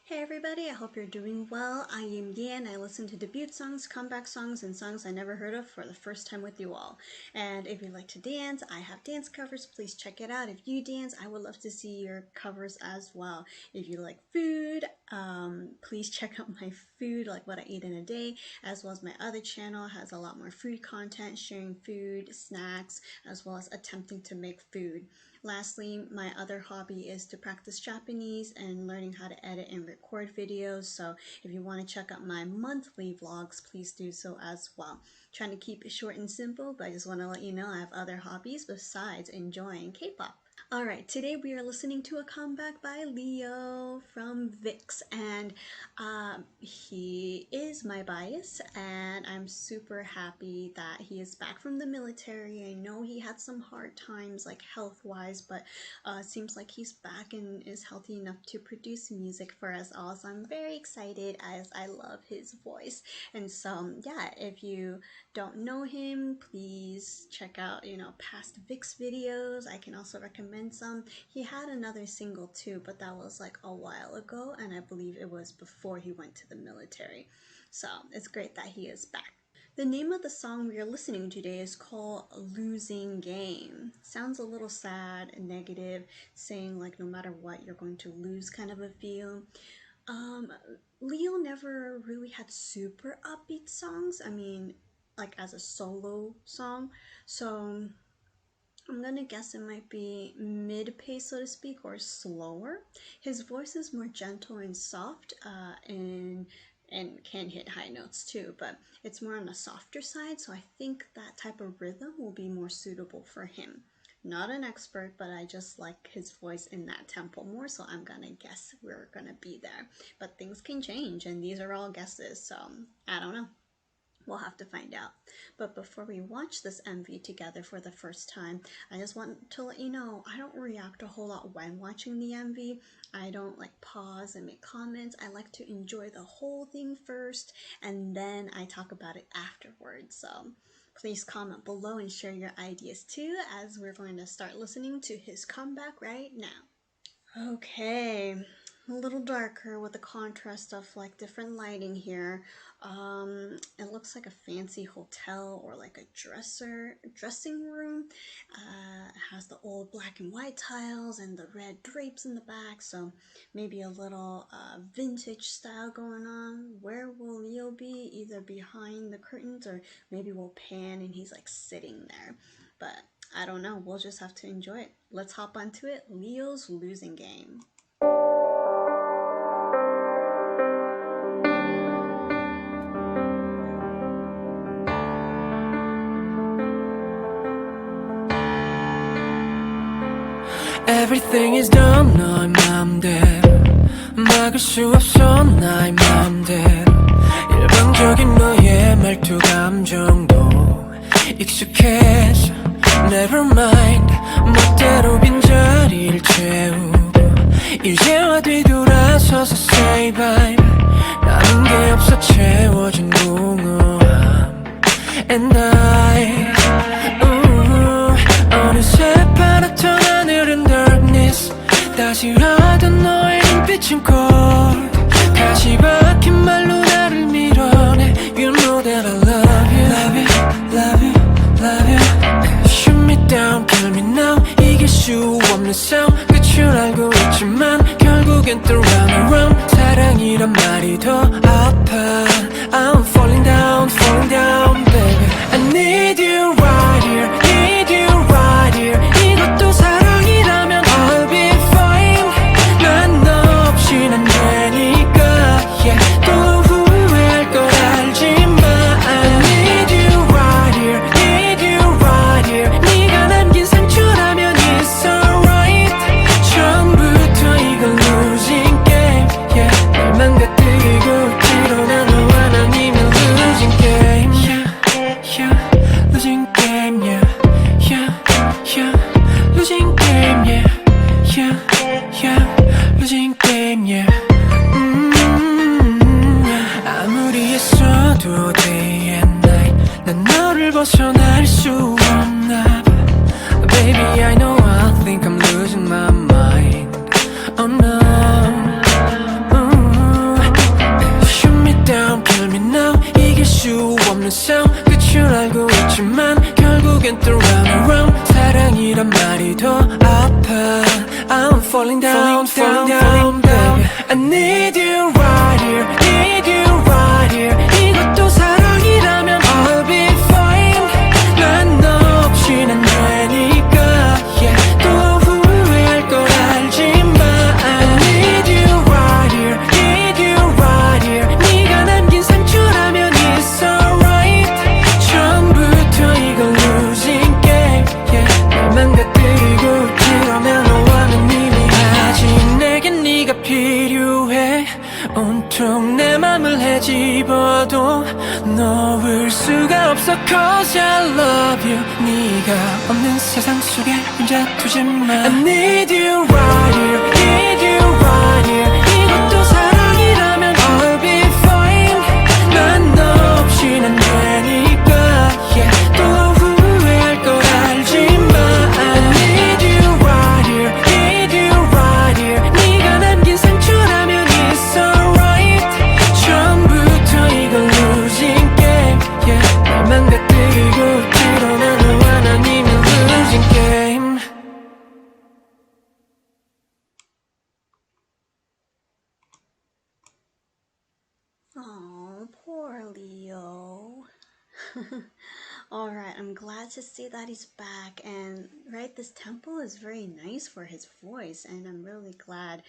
Hey everybody, I hope you're doing well. I am Yan. I listen to debut songs, comeback songs, and songs I never heard of for the first time with you all. And if you like to dance, I have dance covers. Please check it out. If you dance, I would love to see your covers as well. If you like food, please check out my food, like what I eat in a day, as well as my other channel has a lot more food content, sharing food, snacks, as well as attempting to make food. Lastly, my other hobby is to practice Japanese and learning how to edit and record videos. So if you want to check out my monthly vlogs, please do so as well. Trying to keep it short and simple, but I just want to let you know I have other hobbies besides enjoying K-pop. Alright, today we are listening to a comeback by Leo from VIX, and he is my bias, and I'm super happy that he is back from the military. I know he had some hard times, like health-wise, but it seems like he's back and is healthy enough to produce music for us all, so I'm very excited as I love his voice. And so, yeah, if you don't know him, please check out, past VIX videos. I can also recommend some. He had another single too, but that was like a while ago, and I believe it was before he went to the military. So it's great that he is back. The name of the song we are listening to today is called Losing Game. Sounds a little sad and negative, saying like no matter what you're going to lose kind of a feel. Leo never really had super upbeat songs. I mean, like as a solo song. So I'm gonna guess it might be mid-pace, so to speak, or slower. His voice is more gentle and soft, and can hit high notes too, but it's more on the softer side, so I think that type of rhythm will be more suitable for him. Not an expert, but I just like his voice in that tempo more, so I'm gonna guess we're gonna be there. But things can change, and these are all guesses, so I don't know. We'll have to find out. But before we watch this MV together for the first time, I just want to let you know I don't react a whole lot when watching the MV. I don't like pause and make comments. I like to enjoy the whole thing first, and then I talk about it afterwards. So please comment below and share your ideas too, as we're going to start listening to his comeback right now. Okay. A little darker with the contrast of like different lighting here. It looks like a fancy hotel or like a dressing room. It has the old black and white tiles and the red drapes in the back, so maybe a little vintage style going on. Where will Leo be? Either behind the curtains, or maybe we'll pan and he's like sitting there. But I don't know, we'll just have to enjoy it. Let's hop onto it. Leo's Losing Game. Everything is done 너의 맘대로 막을 수 없어 나의 맘대로 일방적인 너의 말투 감정도 익숙해져 Never mind 멋대로 빈자리를 채우고 이제와 뒤돌아서서 say bye 남은 게 없어 채워진 공허함 And I 어느새 파랗던 하늘은 darkness 다시 하던 너의 눈빛은 cold 가시 박힌 말로 나를 밀어내 You know that I love you Love you, love you, love you Shoot me down, kill me now 이길 수 없는 싸움 끝을 알고 있지만 결국엔 또 round and round 사랑이란 말이 더 아파 I'm falling down, falling down, baby I need you right here, need you right here 이것도 사랑이라면 I'll be fine 난 너 없인 안 되니까 yeah. 또 후회할 걸 알지만 I need you right here, need you right here 네가 남긴 상처라면 it's alright 처음부터 이건 losing game yeah. 날 망가뜨리고 드러난 너와 난 이미 losing game yeah, yeah. losing game yeah, yeah, yeah. losing game yeah, yeah, yeah. losing game yeah 아무리 애써도 day and night 난 너를 벗어날 수 없나 봐 Baby I know I think I'm losing my mind Oh no 없는 싸움 끝을 알고 있지만 결국엔 또 round and round 사랑이란 말이 더 아파 I'm falling down, falling down, baby I need you right here, need you right here 이것도 사랑이라면 I'll be fine 난 너 없인 안 되니까 yeah 또 후회할 걸 알지만 I need you right here, need you right here 네가 남긴 상처라면 it's alright 처음부터 이건 losing game yeah 날 망가뜨리고 그러면 너와는 이미 아직 내겐 네가 필요해 온통 내 맘을 헤집어도 놓을 수가 없어 Cause I love you 네가 없는 세상 속에 혼자 두지마 I need you right here, need you right here 이것도 사랑이라면 I'll be fine 난 너 없인 안 되니까 yeah 또 후회할 걸 알지만 I need you right here, need you right here 네가 남긴 상처라면 it's alright 처음부터 이건 losing game yeah 날 망가뜨리고 드러나 너와 난 이미 losing game Oh, poor Leo. Alright, I'm glad to see that he's back, and right, this tempo is very nice for his voice, and I'm really glad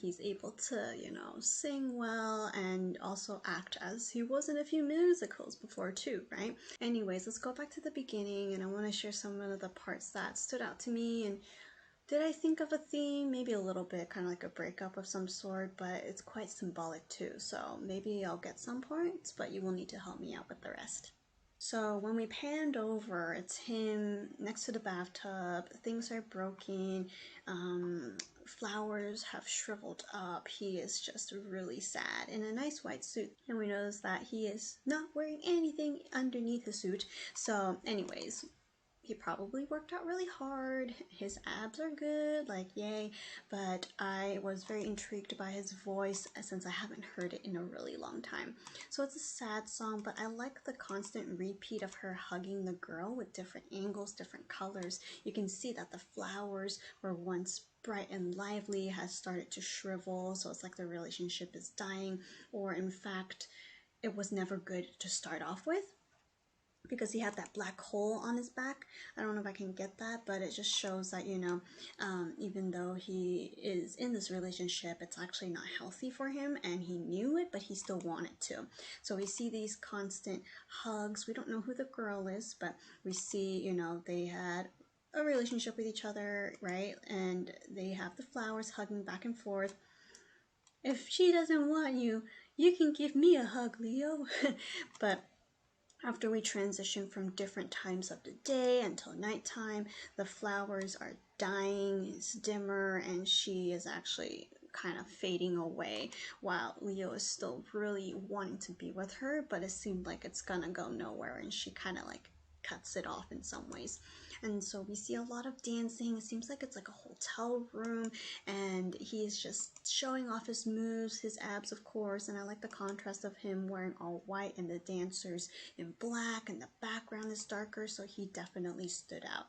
he's able to, sing well and also act as he was in a few musicals before too, right? Anyways, let's go back to the beginning, and I want to share some of the parts that stood out to me. And did I think of a theme? Maybe a little bit, kind of like a breakup of some sort, but it's quite symbolic too, so maybe I'll get some parts, but you will need to help me out with the rest. So when we panned over, it's him next to the bathtub. Things are broken. Flowers have shriveled up. He is just really sad in a nice white suit. And we notice that he is not wearing anything underneath the suit. So anyways, he probably worked out really hard. His abs are good, like yay, but I was very intrigued by his voice since I haven't heard it in a really long time. So it's a sad song, but I like the constant repeat of her hugging the girl with different angles, different colors. You can see that the flowers were once bright and lively, has started to shrivel, so it's like the relationship is dying, or in fact, it was never good to start off with, because he had that black hole on his back. I don't know if I can get that, but it just shows that, even though he is in this relationship, it's actually not healthy for him, and he knew it, but he still wanted to. So we see these constant hugs. We don't know who the girl is, but we see, they had a relationship with each other, right? And they have the flowers hugging back and forth. If she doesn't want you, you can give me a hug, Leo. But after we transition from different times of the day until nighttime, the flowers are dying, it's dimmer, and she is actually kind of fading away while Leo is still really wanting to be with her, but it seemed like it's gonna go nowhere, and she kind of like cuts it off in some ways. And so we see a lot of dancing. It seems like it's like a hotel room, and he is just showing off his moves, his abs, of course. And I like the contrast of him wearing all white and the dancers in black, and the background is darker, so he definitely stood out.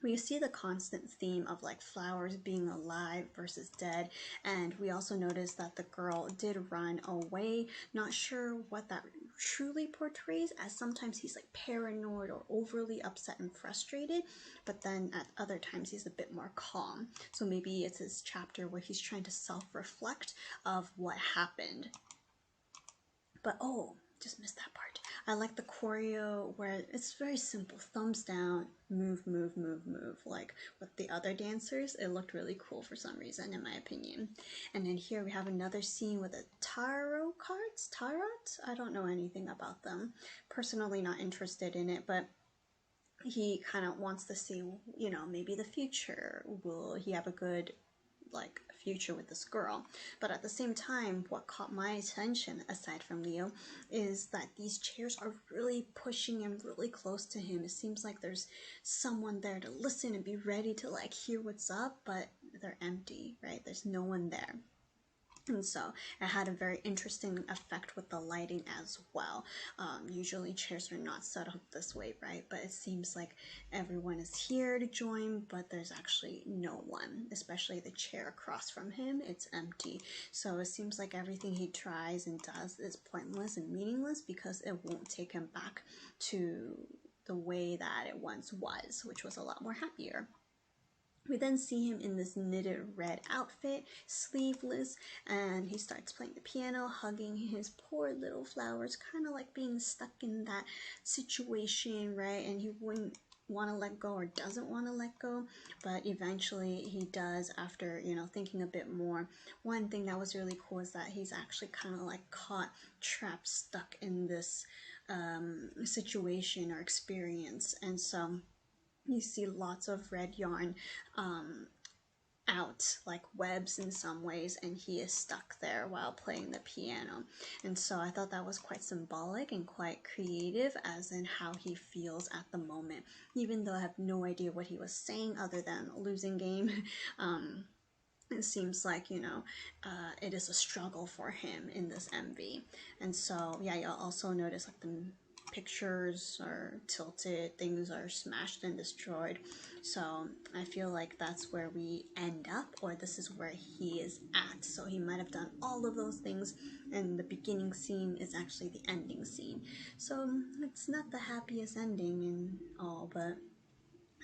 We see the constant theme of like flowers being alive versus dead, and we also notice that the girl did run away. Not sure what that truly portrays, as sometimes he's like paranoid or overly upset and frustrated, but then at other times he's a bit more calm. So maybe it's his chapter where he's trying to self-reflect of what happened. But just missed that part. I like the choreo where it's very simple. Thumbs down, move, move, move, move. Like with the other dancers, it looked really cool for some reason, in my opinion. And then here we have another scene with the tarot cards. Tarot? I don't know anything about them. Personally not interested in it, but he kind of wants to see, maybe the future. Will he have a good future with this girl? But at the same time, what caught my attention, aside from Leo, is that these chairs are really pushing him really close to him. It seems like there's someone there to listen and be ready to hear what's up, but they're empty, right? There's no one there. And so it had a very interesting effect with the lighting as well. Usually chairs are not set up this way, right? But it seems like everyone is here to join, but there's actually no one, especially the chair across from him. It's empty. So it seems like everything he tries and does is pointless and meaningless because it won't take him back to the way that it once was, which was a lot more happier. We then see him in this knitted red outfit, sleeveless, and he starts playing the piano, hugging his poor little flowers, kind of like being stuck in that situation, right? And he wouldn't want to let go or doesn't want to let go, but eventually he does after, thinking a bit more. One thing that was really cool is that he's actually kind of like caught, trapped, stuck in this situation or experience. And so you see lots of red yarn out like webs in some ways, and he is stuck there while playing the piano. And so I thought that was quite symbolic and quite creative as in how he feels at the moment, even though I have no idea what he was saying other than losing game. It seems like it is a struggle for him in this MV. And so yeah, you'll also notice like the pictures are tilted, things are smashed and destroyed. So I feel like that's where we end up, or this is where he is at. So he might have done all of those things, and the beginning scene is actually the ending scene. So it's not the happiest ending and all, but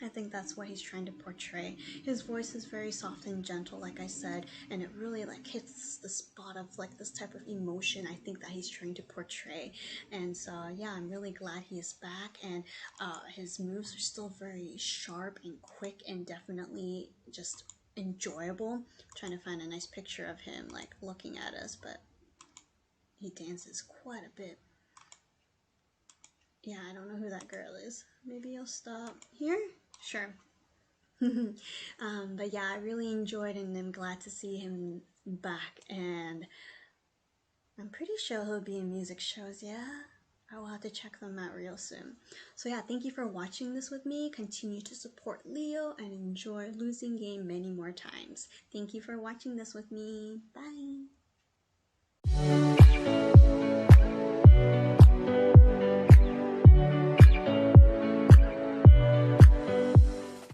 I think that's what he's trying to portray. His voice is very soft and gentle, like I said, and it really like hits the spot of like this type of emotion I think that he's trying to portray. And so yeah, I'm really glad he is back, and his moves are still very sharp and quick and definitely just enjoyable. I'm trying to find a nice picture of him like looking at us, but he dances quite a bit. Yeah, I don't know who that girl is. Maybe I'll stop here? Sure. But yeah, I really enjoyed and I'm glad to see him back. And I'm pretty sure he'll be in music shows, yeah? I will have to check them out real soon. So yeah, thank you for watching this with me. Continue to support Leo and enjoy Losing Game many more times. Thank you for watching this with me. Bye!